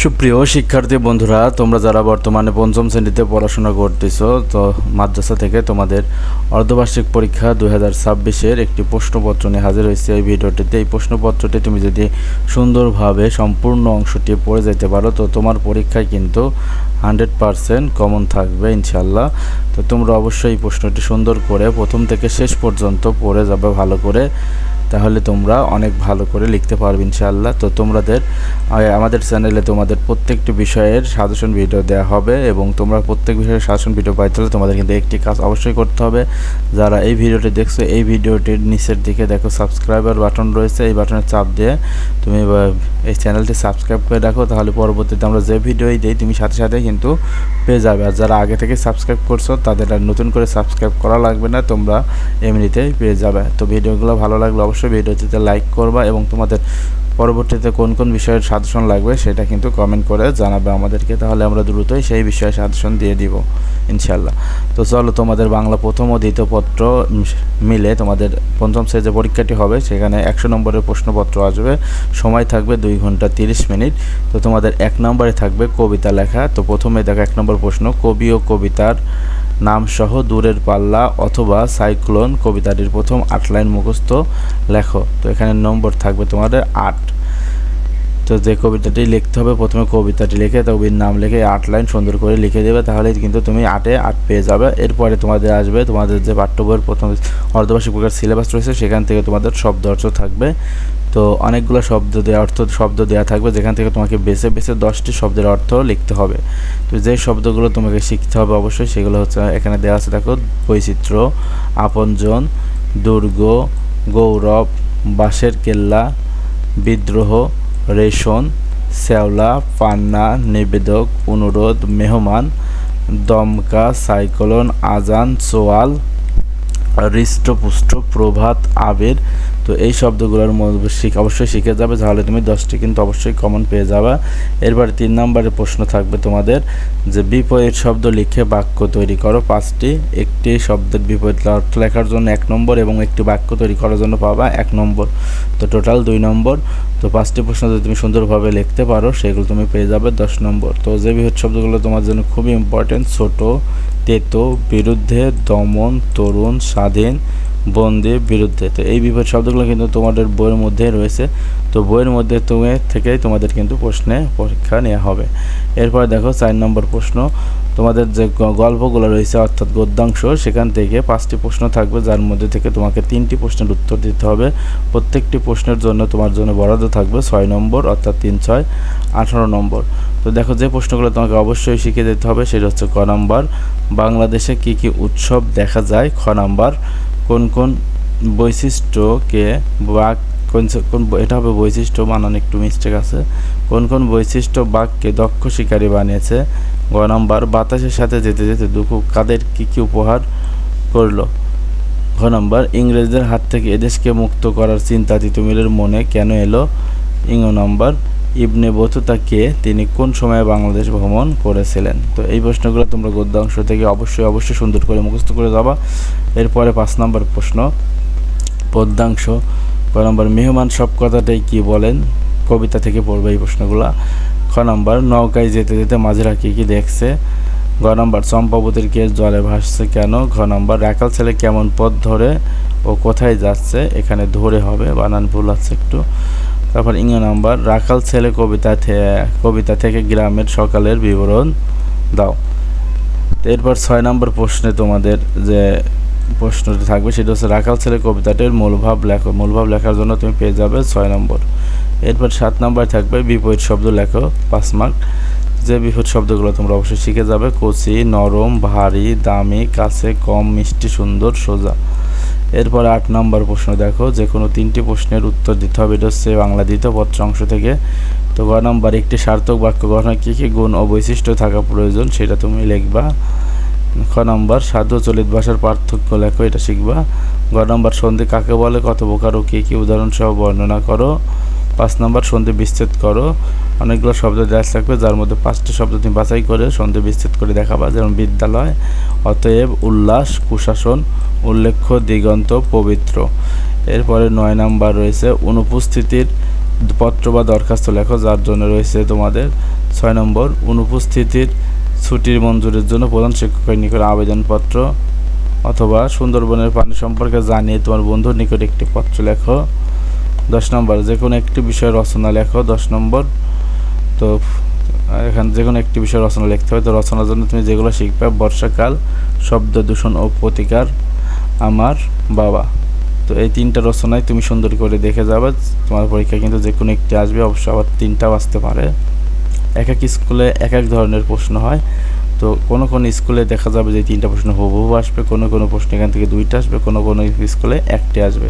সুপ্রিয় শিক্ষার্থী বন্ধুরা, তোমরা যারা বর্তমানে পঞ্চম শ্রেণীতে পড়াশোনা করতেছো, তো মাদ্রাসা থেকে তোমাদের অর্ধবার্ষিক পরীক্ষা 2026-এর একটি প্রশ্নপত্র নিয়ে হাজির হয়েছে এই ভিডিওটিতে। এই প্রশ্নপত্রটি তুমি যদি সুন্দরভাবে সম্পূর্ণ অংশটি পড়ে যেতে পারো, তো তোমার পরীক্ষায় কিন্তু 100% কমন থাকবে ইনশাল্লাহ। তো তোমরা অবশ্যই এই প্রশ্নটি সুন্দর করে প্রথম থেকে শেষ পর্যন্ত পড়ে যাবে ভালো করে, তাহলে তোমরা অনেক ভালো করে লিখতে পারবে ইনশাআল্লাহ। তো আমাদের চ্যানেলে তোমাদের প্রত্যেকটি বিষয়ের সাজেশন ভিডিও দেওয়া হবে, এবং তোমরা প্রত্যেক বিষয়ের সাজেশন ভিডিও পাইতে হলে তোমাদের কিন্তু একটি কাজ অবশ্যই করতে হবে। যারা এই ভিডিওটি দেখছো, এই ভিডিওটির নিচের দিকে দেখো সাবস্ক্রাইবার বাটন রয়েছে, এই বাটনে চাপ দিয়ে তুমি এই চ্যানেলটি সাবস্ক্রাইব করে রাখো, তাহলে পরবর্তীতে আমরা যে ভিডিওই দিই তুমি সাথে সাথে কিন্তু পেয়ে যাবে। আর যারা আগে থেকে সাবস্ক্রাইব করছো তাদের আর নতুন করে সাবস্ক্রাইব করা লাগবে না, তোমরা এমনিতেই পেয়ে যাবে। তো ভিডিওগুলো ভালো লাগলে অবশ্যই ভিডিওটিতে লাইক করবা, এবং তোমাদের পরবর্তীতে কোন কোন বিষয়ের সাজেশন লাগবে সেটা কিন্তু কমেন্ট করে জানাবে আমাদেরকে, তাহলে আমরা দ্রুতই সেই বিষয়ে সাজেশন দিয়ে দিব ইনশাল্লাহ। তো চলো, তোমাদের বাংলা প্রথম ও দ্বিতীয় পত্র মিলে তোমাদের পঞ্চম শ্রেণীর যে পরীক্ষাটি হবে সেখানে 100 নম্বরের প্রশ্নপত্র আসবে। সময় থাকবে 2 ঘন্টা 30 মিনিট। তো তোমাদের 1 নম্বরে থাকবে কবিতা লেখা। তো প্রথমে দেখো 1 নম্বর প্রশ্ন, কবি ও কবিতার নাম সহ দূরের পাল্লা অথবা সাইক্লোন কবিতাটির প্রথম 8 লাইন মুখস্থ লেখো। তো এখানে নম্বর থাকবে তোমাদের 8। তো যে কবিতাটি লিখতে হবে, প্রথমে কবিতাটি লিখে কবির নাম লিখে 8 লাইন সুন্দর করে লিখে দেবে, তাহলে কিন্তু তুমি 8-এ 8 পেয়ে যাবে। এরপরে তোমাদের আসবে তোমাদের যে পাঠ্য বইয়ের প্রথম অর্ধবার্ষিক প্রকার সিলেবাস রয়েছে, সেখান থেকে তোমাদের শব্দ অর্থ থাকবে। তো অনেকগুলো শব্দ দেওয়া থাকবে, যেখান থেকে তোমাকে বেছে বেছে 10টি শব্দের অর্থ লিখতে হবে। তো যে শব্দগুলো তোমাকে শিখতে হবে অবশ্যই সেগুলো হচ্ছে এখানে দেওয়া আছে, দেখো বৈচিত্র্য, আপনজন, দুর্গ, গৌরব, বাঁশের কেল্লা, বিদ্রোহ, রেশন, শ্যাওলা, পান্না, নিবেদক, অনুরোধ, মেহমান, দমকা, সাইক্লোন, আজান, সোয়াল, হৃষ্টপুষ্ট, প্রভাত, আবির। তো এই শব্দগুলোর মধ্যে অবশ্যই শিখে যাবে, তাহলে তুমি 10টি কিন্তু অবশ্যই কমন পেয়ে যাবে। এরপরে 3 নম্বরের প্রশ্ন থাকবে তোমাদের যে বিপরীত শব্দ লিখে বাক্য তৈরি করো 5টি। একটি শব্দের বিপরীত অর্থ লেখার জন্য 1 নম্বর, এবং একটি বাক্য তৈরি করার জন্য পাবা 1 নম্বর। তো টোটাল 2 নম্বর। তো 5টি প্রশ্ন যদি তুমি সুন্দরভাবে লিখতে পারো সেগুলো তুমি পেয়ে যাবে 10 নম্বর। তো যে বিপরীত শব্দগুলো তোমার জন্য খুবই ইম্পর্টেন্ট, ছোট, তেতো, বিরুদ্ধে, দমন, তরুণ, স্বাধীন, বন্দী, বিরুদ্ধে। তো এই বিপরীত শব্দগুলো কিন্তু তোমাদের বইয়ের মধ্যে রয়েছে, তো বইয়ের মধ্যে থেকেই তোমাদের কিন্তু পরীক্ষা নেওয়া হবে। এরপর দেখো 4 নম্বর প্রশ্ন, তোমাদের যে গল্পগুলো রয়েছে অর্থাৎ গদ্যাংশ, সেখান থেকে 5টি প্রশ্ন থাকবে, যার মধ্যে থেকে তোমাকে 3টি প্রশ্নের উত্তর দিতে হবে। প্রত্যেকটি প্রশ্নের জন্য তোমার জন্য বরাদ্দ থাকবে 6 নম্বর, অর্থাৎ 3 6 18 নম্বর। তো দেখো যে প্রশ্নগুলো তোমাকে অবশ্যই শিখে যেতে হবে সেটা হচ্ছে ক নাম্বার, বাংলাদেশে কি কি উৎসব দেখা যায়। খ নাম্বার, কোন কোন বৈশিষ্ট্যকে এটা হবে বৈশিষ্ট্য, বানান একটু মিস্টেক আছে। কোন কোন বৈশিষ্ট্য বাঘকে দক্ষ শিকারী বানিয়েছে। গ নাম্বার, বাতাসের সাথে যেতে যেতে দুঃখ কাদের কি কি উপহার করলো। ঘ নাম্বার, ইংরেজদের হাত থেকে এদেশকে মুক্ত করার চিন্তা তিতুমিরের মনে কেন এলো। ইং নাম্বার, ইবনে বতুতা কে, তিনি কোন সময়ে বাংলাদেশ ভ্রমণ করেছিলেন। তো এই প্রশ্নগুলো তোমরা গদ্যাংশ থেকে অবশ্যই সুন্দর করে মুখস্থ করে যাবা। এরপরে 5 নম্বর প্রশ্ন, পদ্যাংশ। ক নম্বর, মেহমান সব কথাটাই কি বলেন, কবিতা থেকে পড়বে এই প্রশ্নগুলো। খ নম্বর, নৌকায় যেতে যেতে মাঝিরা কি কি দেখছে। গ নম্বর, চম্পাবতীর কেশ জলে ভাসছে কেন। ঘ নম্বর, রাখাল ছেলে কেমন পথ ধরে ও কোথায় যাচ্ছে, এখানে ধরে হবে, বানান ভুল আছে একটু। তারপর ইং নাম্বার, রাখাল ছেলে কবিতা থেকে গ্রামের সকালের বিবরণ দাও। এরপর 6 নম্বর প্রশ্নে তোমাদের যে প্রশ্নটি থাকবে সেটা হচ্ছে রাখাল ছেলে কবিতাটির মূলভাব লেখো। মূলভাব লেখার জন্য তুমি পেয়ে যাবে 6 নম্বর। এরপর 7 নম্বর থাকবে বিপরীত শব্দ লেখো, 5 মার্ক। যে বিপরীত শব্দগুলো তোমরা অবশ্যই শিখে যাবে, কচি, নরম, ভারী, দামি, কাছে, কম, মিষ্টি, সুন্দর, সোজা। এরপর 8 নম্বর প্রশ্ন দেখো, যে কোনো 3টি প্রশ্নের উত্তর দিতে হবে, এটা হচ্ছে বাংলা দ্বিতীয় পত্র অংশ থেকে। তো গ নম্বর, একটি সার্থক বাক্য গঠনে কী কী গুণ ও বৈশিষ্ট্য থাকা প্রয়োজন সেটা তুমি লিখবা। খ নম্বর, সাধু চলিত ভাষার পার্থক্য লেখো, এটা শিখবা। গ নম্বর, সন্ধি কাকে বলে, কত প্রকার ও কী কী উদাহরণ সহ বর্ণনা করো। 5 নম্বর, সন্ধি বিচ্ছেদ করো। অনেকগুলো শব্দ দেওয়া থাকবে, যার মধ্যে 5টি শব্দ তুমি বাছাই করে সন্ধি বিচ্ছেদ করে দেখাবা, যেমন বিদ্যালয়, অতএব, উল্লাস, কুশাসন, উল্লেখ্য, দিগন্ত, পবিত্র। এরপরে 9 নাম্বার রয়েছে অনুপস্থিতির পত্র বা দরখাস্ত লেখো, যার জন্য রয়েছে তোমাদের 6 নম্বর অনুপস্থিতির ছুটির মঞ্জুরির জন্য প্রধান শিক্ষকের নিকট আবেদনপত্র অথবা সুন্দরবনের পানি সম্পর্কে জানিয়ে তোমার বন্ধুর নিকট একটি পত্র লেখো। 10 নম্বর যে কোনো একটি বিষয় রচনা লেখো। 10 নম্বর তো এখানে যে কোনো একটি বিষয় রচনা লিখতে হবে। তো রচনার জন্য তুমি যেগুলো শিখবে, বর্ষাকাল, শব্দ দূষণ ও প্রতিকার, আমার বাবা। তো এই 3টা রচনায় তুমি সুন্দর করে দেখে যাবে। তোমার পরীক্ষায় কিন্তু যে কোনো একটি আসবে, অবশ্য আবার 3টাও আসতে পারে। এক এক স্কুলে এক এক ধরনের প্রশ্ন হয়। তো কোনো কোনো স্কুলে দেখা যাবে যে 3টা প্রশ্ন হুবহু আসবে, কোনো কোনো প্রশ্ন এখান থেকে 2টা আসবে, কোনো কোনো স্কুলে 1টি আসবে।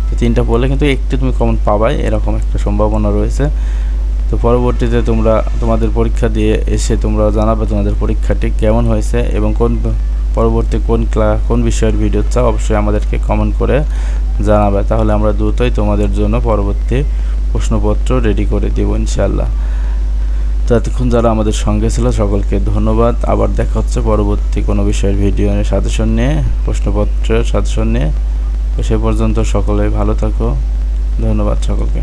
তো 3টা পড়লে কিন্তু একটি তুমি কমন পাবাই, এরকম একটা সম্ভাবনা রয়েছে। তো পরবর্তীতে তোমরা তোমাদের পরীক্ষা দিয়ে এসে তোমরা জানাবে তোমাদের পরীক্ষাটি কেমন হয়েছে এবং পরবর্তী কোন বিষয়ের ভিডিও চাও, অবশ্যই আমাদেরকে কমেন্ট করে জানাবে। তাহলে আমরা দ্রুতই তোমাদের জন্য পরবর্তী প্রশ্নপত্র রেডি করে দেব ইনশাআল্লাহ। তো এতক্ষণ যারা আমাদের সঙ্গে ছিল সকলকে ধন্যবাদ। আবার দেখা হচ্ছে পরবর্তী কোনো বিষয়ের ভিডিও সাজেশন নিয়ে, প্রশ্নপত্রের সাজেশন নিয়ে। তো সে পর্যন্ত সকলে ভালো থাকো। ধন্যবাদ সকলকে।